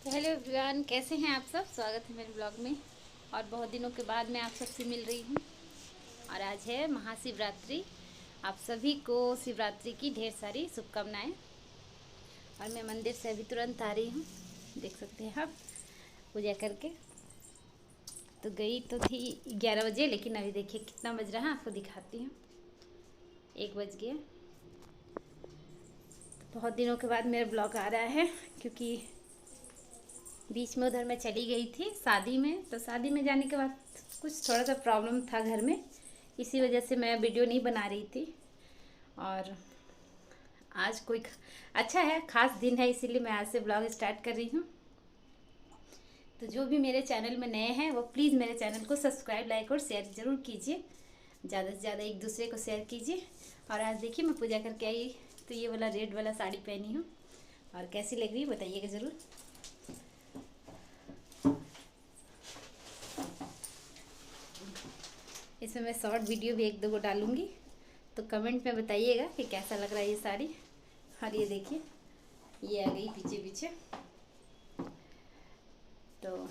तो hello everyone, कैसे हैं आप सब। स्वागत है मेरे ब्लॉग में। और बहुत दिनों के बाद मैं आप सबसे मिल रही हूँ। और आज है महाशिवरात्रि। आप सभी को शिवरात्रि की ढेर सारी शुभकामनाएं। और मैं मंदिर से अभी तुरंत आ रही हूँ, देख सकते हैं आप, पूजा करके। तो गई तो थी 11 बजे, लेकिन अभी देखिए कितना बज रहा है, आपको दिखाती हूँ। 1 बज गया। तो बहुत दिनों के बाद मेरा ब्लॉग आ रहा है, क्योंकि बीच में उधर मैं चली गई थी शादी में। तो शादी में जाने के बाद कुछ थोड़ा सा प्रॉब्लम था घर में, इसी वजह से मैं वीडियो नहीं बना रही थी। और आज कोई अच्छा है, ख़ास दिन है, इसीलिए मैं आज से ब्लॉग स्टार्ट कर रही हूँ। तो जो भी मेरे चैनल में नए हैं वो प्लीज़ मेरे चैनल को सब्सक्राइब, लाइक और शेयर ज़रूर कीजिए। ज़्यादा से ज़्यादा एक दूसरे को शेयर कीजिए। और आज देखिए मैं पूजा करके आई, तो ये वाला रेड वाला साड़ी पहनी हूँ। और कैसी लग रही है बताइएगा ज़रूर। इसमें मैं शॉर्ट वीडियो भी 1-2 डालूंगी, तो कमेंट में बताइएगा कि कैसा लग रहा है ये साड़ी। और ये देखिए, ये आ गई पीछे पीछे। तो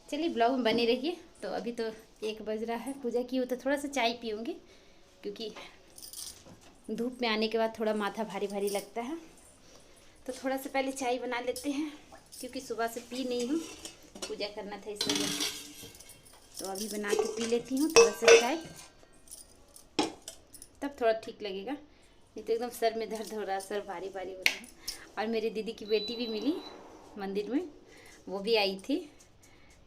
चलिए ब्लॉग में बने रहिए। तो अभी तो 1 बज रहा है, पूजा की हो तो थोड़ा सा चाय पीऊँगी, क्योंकि धूप में आने के बाद थोड़ा माथा भारी भारी लगता है। तो थोड़ा सा पहले चाय बना लेते हैं, क्योंकि सुबह से पी नहीं हूँ, पूजा करना था इस वजह से। तो अभी बना के पी लेती हूँ थोड़ा सा चाय, तब थोड़ा ठीक लगेगा। नहीं तो एकदम सर में दर्द हो रहा है, सर भारी भारी हो रहा है। और मेरी दीदी की बेटी भी मिली मंदिर में, वो भी आई थी।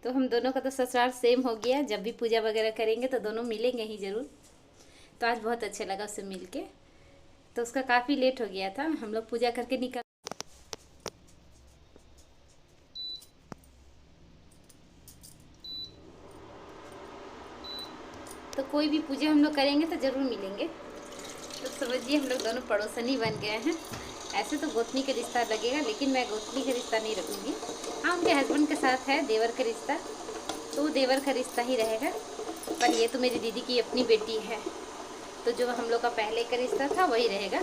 तो हम दोनों का तो ससुराल सेम हो गया, जब भी पूजा वगैरह करेंगे तो दोनों मिलेंगे ही ज़रूर। तो आज बहुत अच्छा लगा उससे मिल के। तो उसका काफ़ी लेट हो गया था, हम लोग पूजा करके निकल। तो कोई भी पूजा हम लोग करेंगे तो ज़रूर मिलेंगे। तो समझिए हम लोग दोनों पड़ोसनी बन गए हैं। ऐसे तो गोतनी का रिश्ता लगेगा, लेकिन मैं गोतनी का रिश्ता नहीं रखूँगी। हाँ, उनके हस्बैंड के साथ है देवर का रिश्ता, तो वो देवर का रिश्ता ही रहेगा। पर ये तो मेरी दीदी की अपनी बेटी है, तो जो हम लोग का पहले का रिश्ता था वही रहेगा।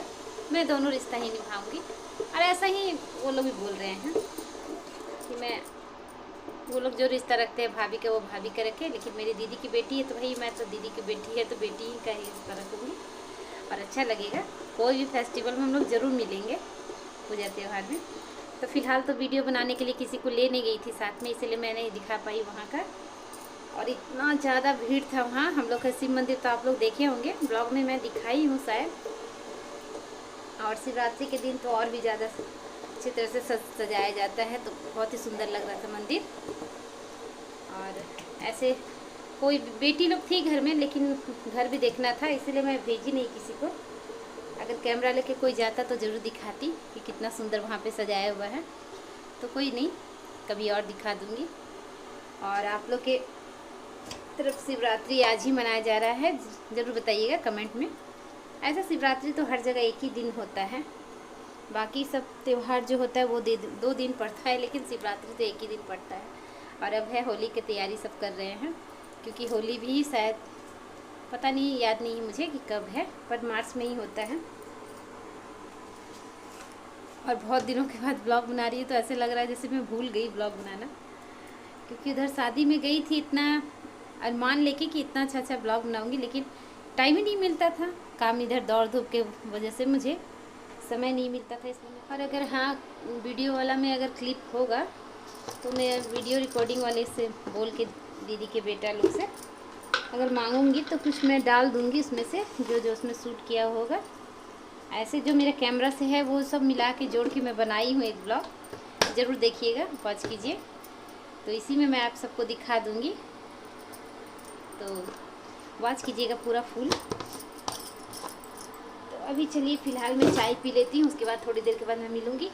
मैं दोनों रिश्ता ही निभाऊँगी। और ऐसा ही वो लोग भी बोल रहे हैं कि मैं, वो लोग जो रिश्ता रखते हैं भाभी का वो भाभी का रखे, लेकिन मेरी दीदी की बेटी है तो भाई मैं तो दीदी की बेटी है तो बेटी ही का ही रिश्ता रखूँगी। और अच्छा लगेगा। कोई भी फेस्टिवल में हम लोग ज़रूर मिलेंगे, पूजा त्यौहार में। तो फिलहाल तो वीडियो बनाने के लिए किसी को लेने गई थी साथ में, इसलिए मैं नहीं दिखा पाई वहाँ का। और इतना ज़्यादा भीड़ था वहाँ। हम लोग का शिव मंदिर तो आप लोग देखे होंगे, ब्लॉग में मैं दिखाई हूँ शायद। और शिवरात्रि के दिन तो और भी ज़्यादा अच्छी तरह से सजाया जाता है, तो बहुत ही सुंदर लग रहा था मंदिर। और ऐसे कोई बेटी लोग थी घर में, लेकिन घर भी देखना था, इसलिए मैं भेजी नहीं किसी को। अगर कैमरा लेके कोई जाता तो ज़रूर दिखाती कि कितना सुंदर वहाँ पे सजाया हुआ है। तो कोई नहीं, कभी और दिखा दूँगी। और आप लोग के तरफ शिवरात्रि आज ही मनाया जा रहा है, ज़रूर बताइएगा कमेंट में। ऐसा शिवरात्रि तो हर जगह एक ही दिन होता है, बाकी सब त्यौहार जो होता है वो 2 दिन पड़ता है, लेकिन शिवरात्रि तो एक ही दिन पड़ता है। और अब है होली की तैयारी सब कर रहे हैं, क्योंकि होली भी शायद, पता नहीं, याद नहीं है मुझे कि कब है, पर मार्च में ही होता है। और बहुत दिनों के बाद ब्लॉग बना रही है, तो ऐसे लग रहा है जैसे मैं भूल गई ब्लॉग बनाना, क्योंकि उधर शादी में गई थी इतना अरमान लेके कि इतना अच्छा अच्छा ब्लॉग बनाऊंगी, लेकिन टाइम ही नहीं मिलता था। काम इधर दौड़ धूप के वजह से मुझे समय नहीं मिलता था इसलिए। और अगर हाँ, वीडियो वाला में अगर क्लिप होगा तो मैं वीडियो रिकॉर्डिंग वाले से बोल के दीदी के बेटा लोग से अगर मांगूंगी तो कुछ मैं डाल दूंगी उसमें से, जो जो उसमें शूट किया होगा। ऐसे जो मेरा कैमरा से है वो सब मिला के जोड़ के मैं बनाई हूँ एक ब्लॉग, ज़रूर देखिएगा, वॉच कीजिए। तो इसी में मैं आप सबको दिखा दूँगी, तो वॉच कीजिएगा पूरा फुल। तो अभी चलिए फ़िलहाल मैं चाय पी लेती हूँ, उसके बाद थोड़ी देर के बाद मैं मिलूँगी।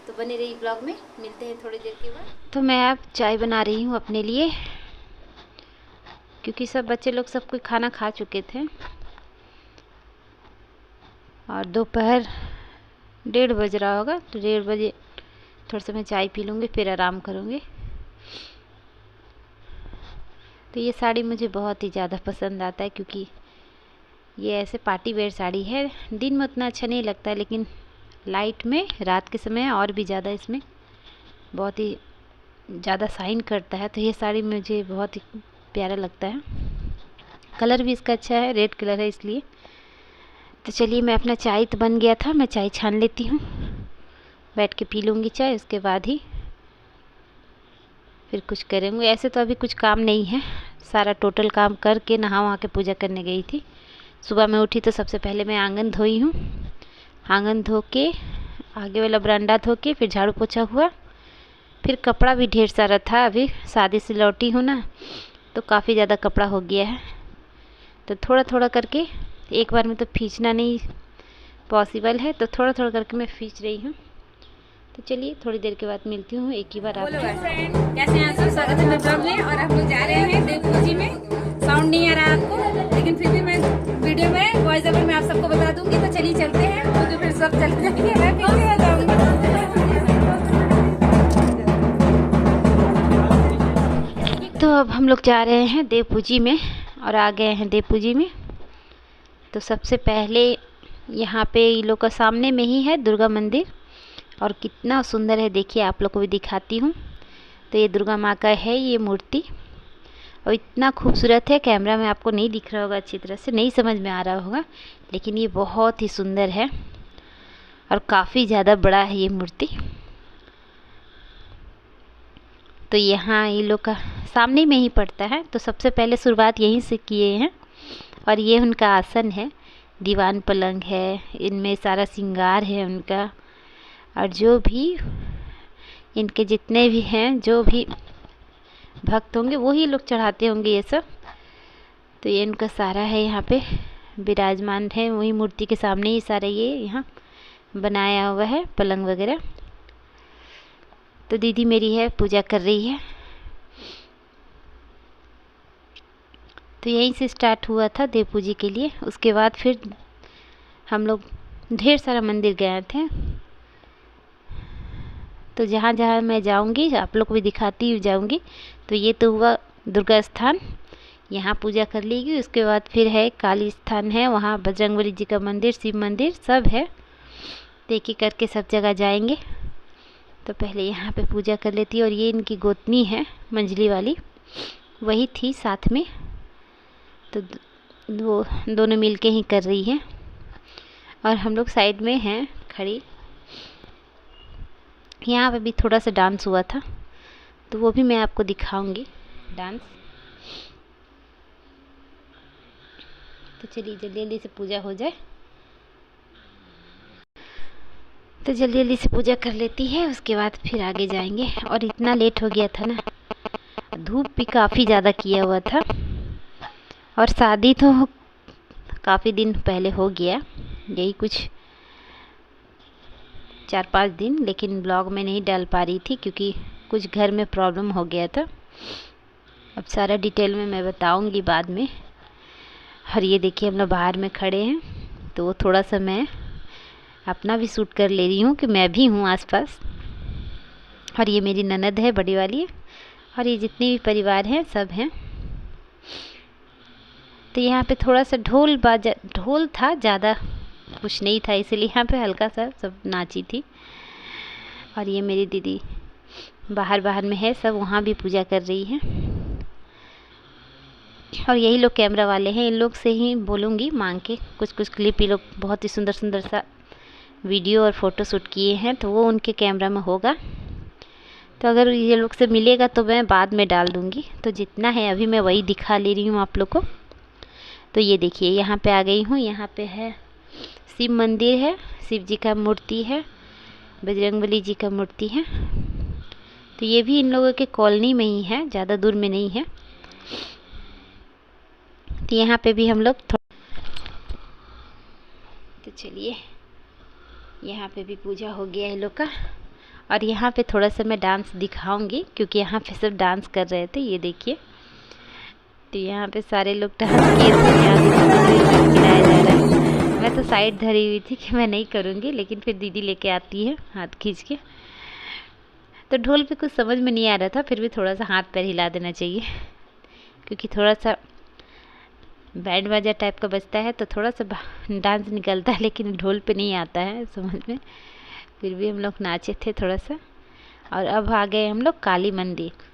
तो बने रही ब्लॉग में, मिलते हैं थोड़ी देर के बाद। तो मैं अब चाय बना रही हूँ अपने लिए, क्योंकि सब बच्चे लोग सब कोई खाना खा चुके थे। और दोपहर 1:30 बज रहा होगा, तो 1:30 बजे थोड़ा सा मैं चाय पी लूँगी, फिर आराम करूँगी। तो ये साड़ी मुझे बहुत ही ज़्यादा पसंद आता है, क्योंकि ये ऐसे पार्टी वेयर साड़ी है। दिन में उतना अच्छा नहीं लगता है, लेकिन लाइट में रात के समय और भी ज़्यादा इसमें बहुत ही ज़्यादा शाइन करता है। तो ये साड़ी मुझे बहुत ही प्यारा लगता है। कलर भी इसका अच्छा है, रेड कलर है इसलिए। तो चलिए, मैं अपना चाय तो बन गया था, मैं चाय छान लेती हूँ, बैठ के पी लूँगी चाय, उसके बाद ही फिर कुछ करेंगे। ऐसे तो अभी कुछ काम नहीं है, सारा टोटल काम करके नहा वहा के पूजा करने गई थी। सुबह मैं उठी तो सबसे पहले मैं आंगन धोई हूँ, आंगन धो के आगे वाला बरांडा धो के फिर झाड़ू पोछा हुआ, फिर कपड़ा भी ढेर सारा था। अभी शादी से लौटी हूँ ना, तो काफ़ी ज़्यादा कपड़ा हो गया है। तो थोड़ा थोड़ा करके, एक बार में तो खींचना नहीं पॉसिबल है, तो थोड़ा थोड़ा करके मैं खींच रही हूँ। तो चलिए, थोड़ी देर के बाद मिलती हूँ एक ही बार आपको। कैसे हैं सब? स्वागत है मेरे ब्लॉग में। और हम लोग जा रहे हैं देवपूजी में। साउंड नहीं आ रहा आपको, लेकिन फिर भी मैं वीडियो में वॉइस ओवर में आप सबको बता दूंगी। तो चलिए चलते हैं, क्योंकि फिर सब चल जाएंगे, मैं पीछे आ जाऊंगा। तो अब हम लोग जा रहे हैं देवपूजी में, और आ गए हैं देवपूजी में। तो सबसे पहले यहाँ पे ये लोग का सामने में ही है दुर्गा मंदिर, और कितना सुंदर है देखिए, आप लोग को भी दिखाती हूँ। तो ये दुर्गा माँ का है ये मूर्ति, और इतना खूबसूरत है, कैमरा में आपको नहीं दिख रहा होगा अच्छी तरह से, नहीं समझ में आ रहा होगा, लेकिन ये बहुत ही सुंदर है और काफ़ी ज़्यादा बड़ा है ये मूर्ति। तो यहाँ ये लोग का सामने में ही पड़ता है। तो सबसे पहले शुरुआत यहीं से किए हैं, और ये उनका आसन है, दीवान पलंग है, इनमें सारा श्रृंगार है उनका। और जो भी इनके जितने भी हैं, जो भी भक्त होंगे वही लोग चढ़ाते होंगे ये सब। तो ये इनका सारा है, यहाँ पे विराजमान है, वही मूर्ति के सामने ही सारा ये यहाँ बनाया हुआ है पलंग वगैरह। तो दीदी मेरी है पूजा कर रही है। तो यहीं से स्टार्ट हुआ था देवपूजी के लिए। उसके बाद फिर हम लोग ढेर सारा मंदिर गए थे। तो जहाँ जहाँ मैं जाऊँगी आप लोग को भी दिखाती हुई जाऊँगी। तो ये तो हुआ दुर्गा स्थान, यहाँ पूजा कर लीगी। उसके बाद फिर है काली स्थान है, वहाँ बजरंगबली जी का मंदिर, शिव मंदिर सब है। तो एक एक करके सब जगह जाएंगे। तो पहले यहाँ पे पूजा कर लेती है। और ये इनकी गोतनी है मंजली वाली, वही थी साथ में। तो वो दोनों मिलके ही कर रही है, और हम लोग साइड में हैं खड़ी। यहाँ पे भी थोड़ा सा डांस हुआ था, तो वो भी मैं आपको दिखाऊंगी डांस। तो चलिए जल्दी जल्दी से पूजा हो जाए। तो जल्दी जल्दी से पूजा कर लेती है, उसके बाद फिर आगे जाएंगे। और इतना लेट हो गया था ना, धूप भी काफ़ी ज़्यादा किया हुआ था। और शादी तो काफ़ी दिन पहले हो गया, यही कुछ 4-5 दिन, लेकिन ब्लॉग में नहीं डाल पा रही थी क्योंकि कुछ घर में प्रॉब्लम हो गया था। अब सारा डिटेल में मैं बताऊंगी बाद में। और ये देखिए हम लोग बाहर में खड़े हैं, तो थोड़ा सा मैं अपना भी शूट कर ले रही हूँ कि मैं भी हूँ आसपास। और ये मेरी ननद है बड़ी वाली, और ये जितने भी परिवार हैं सब हैं। तो यहाँ पे थोड़ा सा ढोल था, ज़्यादा कुछ नहीं था, इसलिए यहाँ पे हल्का सा सब नाची थी। और ये मेरी दीदी बाहर में है, सब वहाँ भी पूजा कर रही है। और यही लोग कैमरा वाले हैं, इन लोग से ही बोलूँगी मांग के कुछ कुछ क्लिप। ये लोग बहुत ही सुंदर सुंदर सा वीडियो और फ़ोटो शूट किए हैं, तो वो उनके कैमरा में होगा। तो अगर ये लोग से मिलेगा तो मैं बाद में डाल दूँगी। तो जितना है अभी मैं वही दिखा ले रही हूँ आप लोग को। तो ये देखिए यहाँ पे आ गई हूँ। यहाँ पे है शिव मंदिर है, शिव जी का मूर्ति है, बजरंगबली जी का मूर्ति है। तो ये भी इन लोगों के कॉलोनी में ही है, ज़्यादा दूर में नहीं है। तो यहाँ पे भी हम लोग तो चलिए, यहाँ पे भी पूजा हो गया है लोग का। और यहाँ पे थोड़ा सा मैं डांस दिखाऊंगी, क्योंकि यहाँ पे सब डांस कर रहे थे, ये देखिए। तो यहाँ पे सारे लोग डांस किए थे, यहाँ पे गिराया जा रहा है। मैं तो साइड धरी हुई थी कि मैं नहीं करूँगी, लेकिन फिर दीदी लेके आती है हाथ खींच के। तो ढोल पे कुछ समझ में नहीं आ रहा था, फिर भी थोड़ा सा हाथ पैर हिला देना चाहिए, क्योंकि थोड़ा सा बैंड बाजा टाइप का बजता है तो थोड़ा सा डांस निकलता है, लेकिन ढोल पे नहीं आता है समझ में। फिर भी हम लोग नाचे थे थोड़ा सा। और अब आ गए हम लोग काली मंदिर।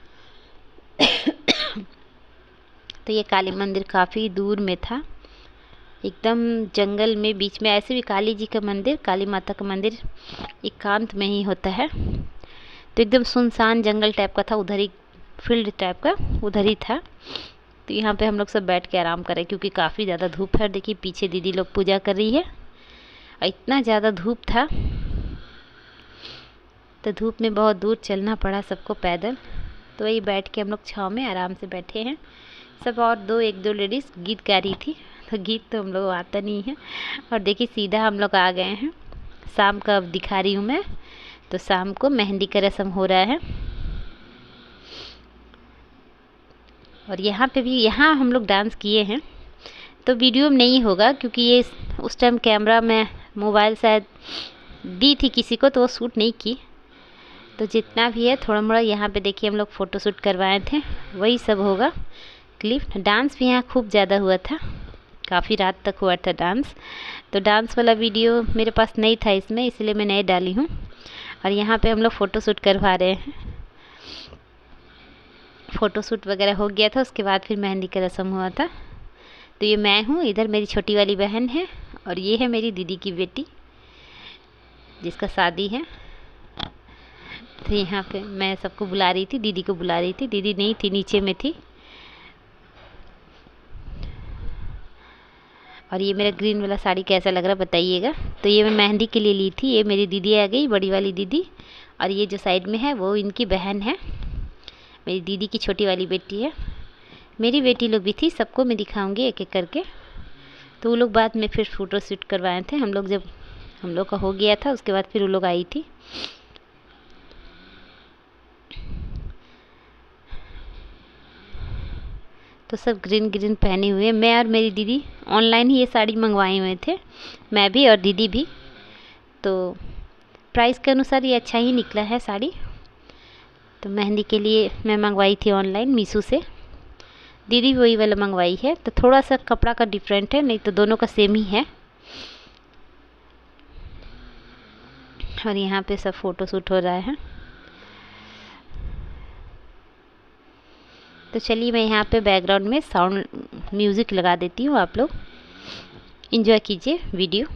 तो ये काली मंदिर काफ़ी दूर में था, एकदम जंगल में बीच में। ऐसे भी काली जी का मंदिर, काली माता का मंदिर एकांत में ही होता है। तो एकदम सुनसान जंगल टाइप का था, उधर ही फील्ड टाइप का उधर ही था। तो यहाँ पे हम लोग सब बैठ के आराम करें क्योंकि काफ़ी ज़्यादा धूप है। देखिए पीछे दीदी लोग पूजा कर रही है और इतना ज़्यादा धूप था तो धूप में बहुत दूर चलना पड़ा सबको पैदल। तो वही बैठ के हम लोग छाँव में आराम से बैठे हैं सब। और एक दो लेडीज़ गीत गा रही थी, तो गीत तो हम लोग आता नहीं है। और देखिए सीधा हम लोग आ गए हैं, शाम का अब दिखा रही हूँ मैं। तो शाम को मेहंदी का रस्म हो रहा है और यहाँ पे भी हम लोग डांस किए हैं। तो वीडियो में नहीं होगा क्योंकि ये उस टाइम कैमरा में मोबाइल शायद दी थी किसी को, तो वो शूट नहीं की। तो जितना भी है थोड़ा मोड़ा यहाँ पे देखिए हम लोग फ़ोटो शूट करवाए थे, वही सब होगा क्लिप। डांस भी यहाँ खूब ज़्यादा हुआ था, काफ़ी रात तक हुआ था डांस। तो डांस वाला वीडियो मेरे पास नहीं था इसमें, इसलिए मैं नहीं डाली हूँ। और यहाँ पे हम लोग फ़ोटो शूट करवा रहे हैं। फ़ोटो शूट वगैरह हो गया था, उसके बाद फिर मेहंदी का रस्म हुआ था। तो ये मैं हूँ, इधर मेरी छोटी वाली बहन है और ये है मेरी दीदी की बेटी जिसका शादी है। तो यहाँ पे मैं सबको बुला रही थी, दीदी को बुला रही थी। दीदी नहीं थी, नीचे में थी। और ये मेरा ग्रीन वाला साड़ी कैसा लग रहा बताइएगा। तो ये मैं मेहंदी के लिए ली थी। ये मेरी दीदी आ गई, बड़ी वाली दीदी। और ये जो साइड में है वो इनकी बहन है, मेरी दीदी की छोटी वाली बेटी है। मेरी बेटी लोग भी थी, सबको मैं दिखाऊंगी एक एक करके। तो वो लोग बाद में फिर फ़ोटो शूट करवाए थे हम लोग। जब हम लोग का हो गया था उसके बाद फिर वो लोग आई थी। तो सब ग्रीन ग्रीन पहने हुए। मैं और मेरी दीदी ऑनलाइन ही ये साड़ी मंगवाए हुए थे, मैं भी और दीदी भी। तो प्राइस के अनुसार ये अच्छा ही निकला है साड़ी। तो मेहंदी के लिए मैं मंगवाई थी ऑनलाइन मीशो से, दीदी वही वाला मंगवाई है। तो थोड़ा सा कपड़ा का डिफरेंट है, नहीं तो दोनों का सेम ही है। और यहाँ पे सब फ़ोटो शूट हो रहा है। तो चलिए मैं यहाँ पे बैकग्राउंड में साउंड म्यूज़िक लगा देती हूँ, आप लोग एंजॉय कीजिए वीडियो।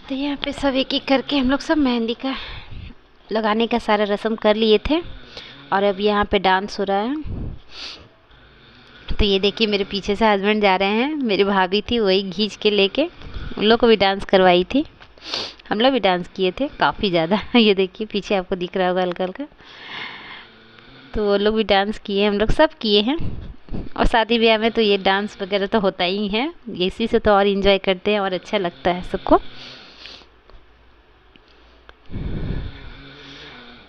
तो यहाँ पे सब एक एक करके हम लोग सब मेहंदी का लगाने का सारा रस्म कर लिए थे और अब यहाँ पे डांस हो रहा है। तो ये देखिए मेरे पीछे से हस्बैंड जा रहे हैं, मेरी भाभी थी वही खींच के लेके उन लोग को भी डांस करवाई थी। हम लोग भी डांस किए थे काफ़ी ज़्यादा। ये देखिए पीछे आपको दिख रहा होगा हल्का हल्का। तो वो लोग भी डांस किए, हम लोग सब किए हैं। और शादी ब्याह में तो ये डांस वगैरह तो होता ही है, इसी से तो और इन्जॉय करते हैं और अच्छा लगता है सबको।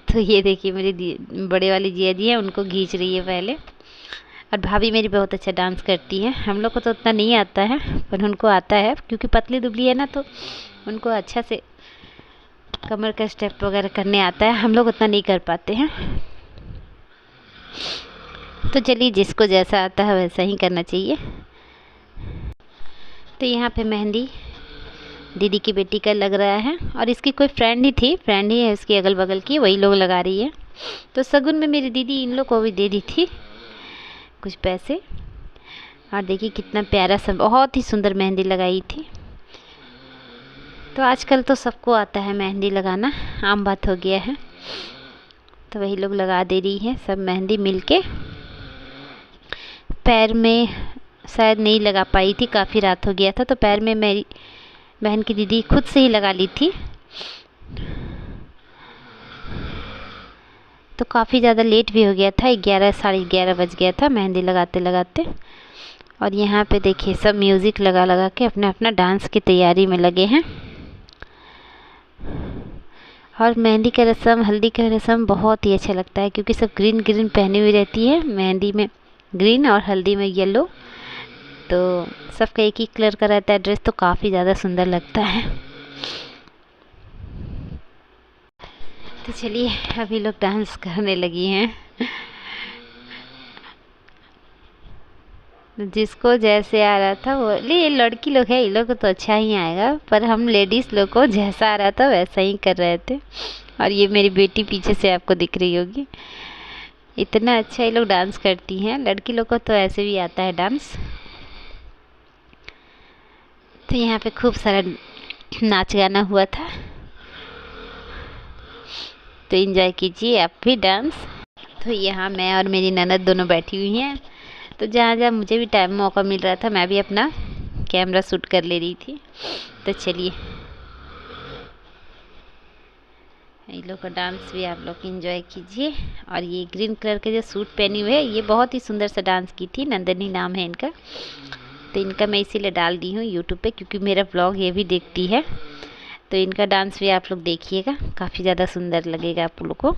तो ये देखिए मेरी बड़े वाली जिया जी है, उनको खींच रही है पहले। और भाभी मेरी बहुत अच्छा डांस करती है। हम लोग को तो उतना नहीं आता है पर उनको आता है, क्योंकि पतली दुबली है ना तो उनको अच्छा से कमर का स्टेप वगैरह करने आता है, हम लोग उतना नहीं कर पाते हैं। तो चलिए जिसको जैसा आता है वैसा ही करना चाहिए। तो यहाँ पे मेहंदी दीदी की बेटी का लग रहा है और इसकी कोई फ्रेंड ही थी, फ्रेंड ही है इसकी अगल बगल की, वही लोग लगा रही है। तो सगुन में मेरी दीदी इन लोग को भी दे दी थी कुछ पैसे। और देखिए कितना प्यारा सा, बहुत ही सुंदर मेहंदी लगाई थी। तो आजकल तो सबको आता है मेहंदी लगाना, आम बात हो गया है। तो वही लोग लगा दे रही है सब मेहंदी मिलके। पैर में शायद नहीं लगा पाई थी, काफ़ी रात हो गया था, तो पैर में मेरी बहन की दीदी खुद से ही लगा ली थी। तो काफ़ी ज़्यादा लेट भी हो गया था, 11 साढ़े 11 बज गया था मेहंदी लगाते लगाते। और यहाँ पे देखिए सब म्यूज़िक लगा लगा के अपना अपना डांस की तैयारी में लगे हैं। और मेहंदी का रस्म, हल्दी का रस्म बहुत ही अच्छा लगता है, क्योंकि सब ग्रीन ग्रीन पहनी हुई रहती है, मेहंदी में ग्रीन और हल्दी में येलो। तो तो सबका एक ही कलर का रहता है ड्रेस, तो काफ़ी ज़्यादा सुंदर लगता है। तो चलिए अभी लोग डांस करने लगी हैं। जिसको जैसे आ रहा था वो, ये लड़की लोग है, ये लोग को तो अच्छा ही आएगा, पर हम लेडीज़ लोग को जैसा आ रहा था वैसा ही कर रहे थे। और ये मेरी बेटी पीछे से आपको दिख रही होगी, इतना अच्छा ये लोग डांस करती हैं। लड़की लोग को तो ऐसे भी आता है डांस। तो यहाँ पे खूब सारा नाच गाना हुआ था, तो एंजॉय कीजिए आप भी डांस। तो यहाँ मैं और मेरी ननद दोनों बैठी हुई हैं, तो जहाँ जहाँ मुझे भी टाइम मौका मिल रहा था मैं भी अपना कैमरा शूट कर ले रही थी। तो चलिए इन लोग का डांस भी आप लोग एंजॉय कीजिए। और ये ग्रीन कलर के जो सूट पहनी हुई है, ये बहुत ही सुंदर सा डांस की थी, नंदनी नाम है इनका। तो इनका मैं इसीलिए डाल दी हूँ यूट्यूब पे, क्योंकि मेरा व्लॉग ये भी देखती है। तो इनका डांस भी आप लोग देखिएगा, काफ़ी ज़्यादा सुंदर लगेगा आप लोग को।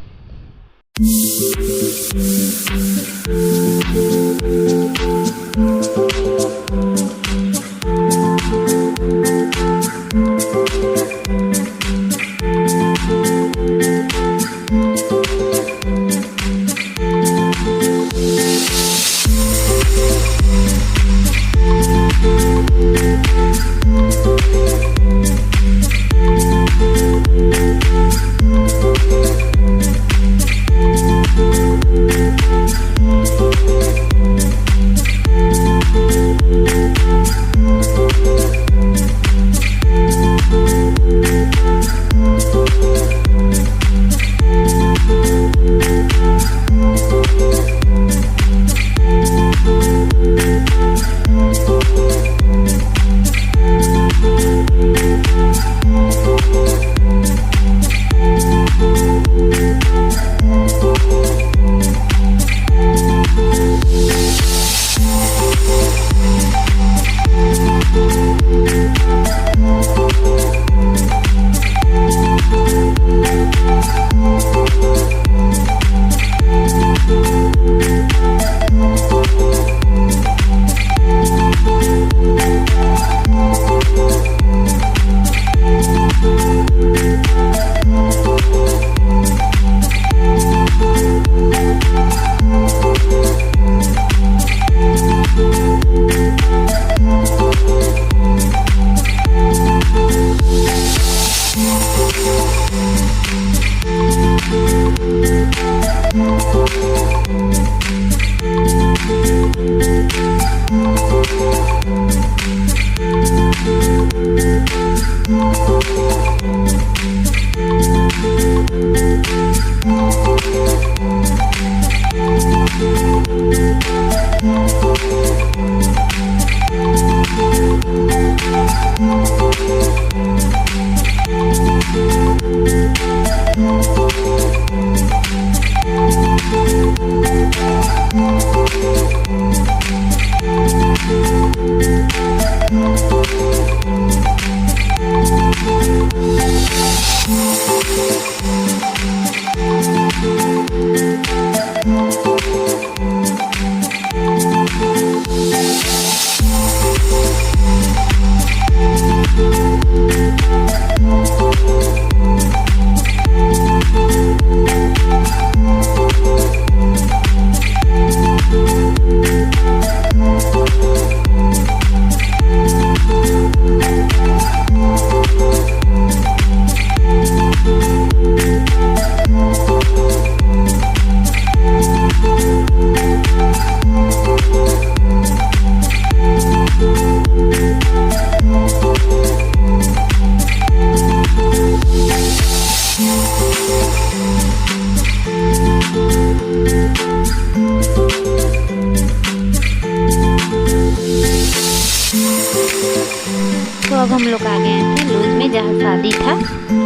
तो अब हम लोग आ गए थे लॉज में जहाँ शादी था।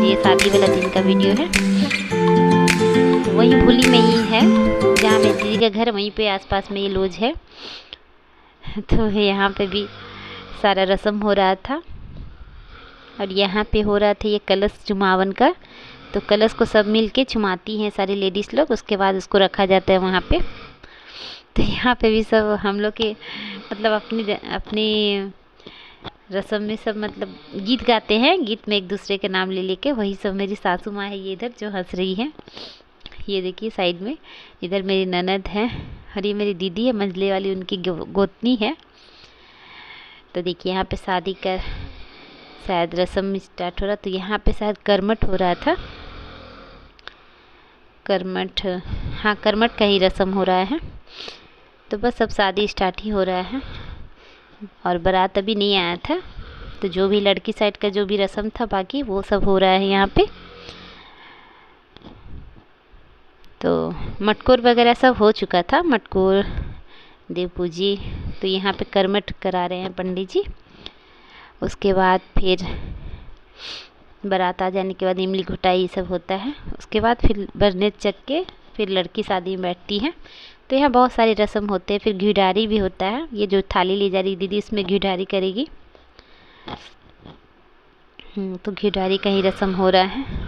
ये शादी वाला दिन का वीडियो है। तो वही भूली में ही है जहाँ मेरी दीदी का घर, वहीं पे आसपास में ये लॉज है। तो यहाँ पे भी सारा रस्म हो रहा था और यहाँ पे हो रहा था ये कलश चुमावन का। तो कलश को सब मिल के चुमाती हैं सारी लेडीज़ लोग, उसके बाद उसको रखा जाता है वहाँ पे। तो यहाँ पे भी सब हम लोग के मतलब अपनी रस्म में सब मतलब गीत गाते हैं, गीत में एक दूसरे के नाम ले लेके। वही सब मेरी सासू माँ है ये इधर जो हंस रही है, ये देखिए साइड में। इधर मेरी ननद है और ये मेरी दीदी है मंझले वाली, उनकी गोतनी है। तो देखिए यहाँ पे शादी का शायद रस्म स्टार्ट हो रहा, तो यहाँ पे शायद करमट हो रहा था। करमट, हाँ करमट का ही रस्म हो रहा है। तो बस अब शादी स्टार्ट ही हो रहा है और बारात अभी नहीं आया था। तो जो भी लड़की साइड का जो भी रस्म था बाकी वो सब हो रहा है यहाँ पे। तो मटकोर वगैरह सब हो चुका था, मटकोर देव पूजी। तो यहाँ पे करमट करा रहे हैं पंडित जी। उसके बाद फिर बारात आ जाने के बाद इमली घुटाई सब होता है। उसके बाद फिर बरनेत चक के फिर लड़की शादी में बैठती है। तो यहाँ बहुत सारे रस्म होते हैं। फिर घीढ़ारी भी होता है, ये जो थाली ले जा रही दीदी इसमें घीढ़ारी करेगी। तो घीढ़ारी का ही रस्म हो रहा है।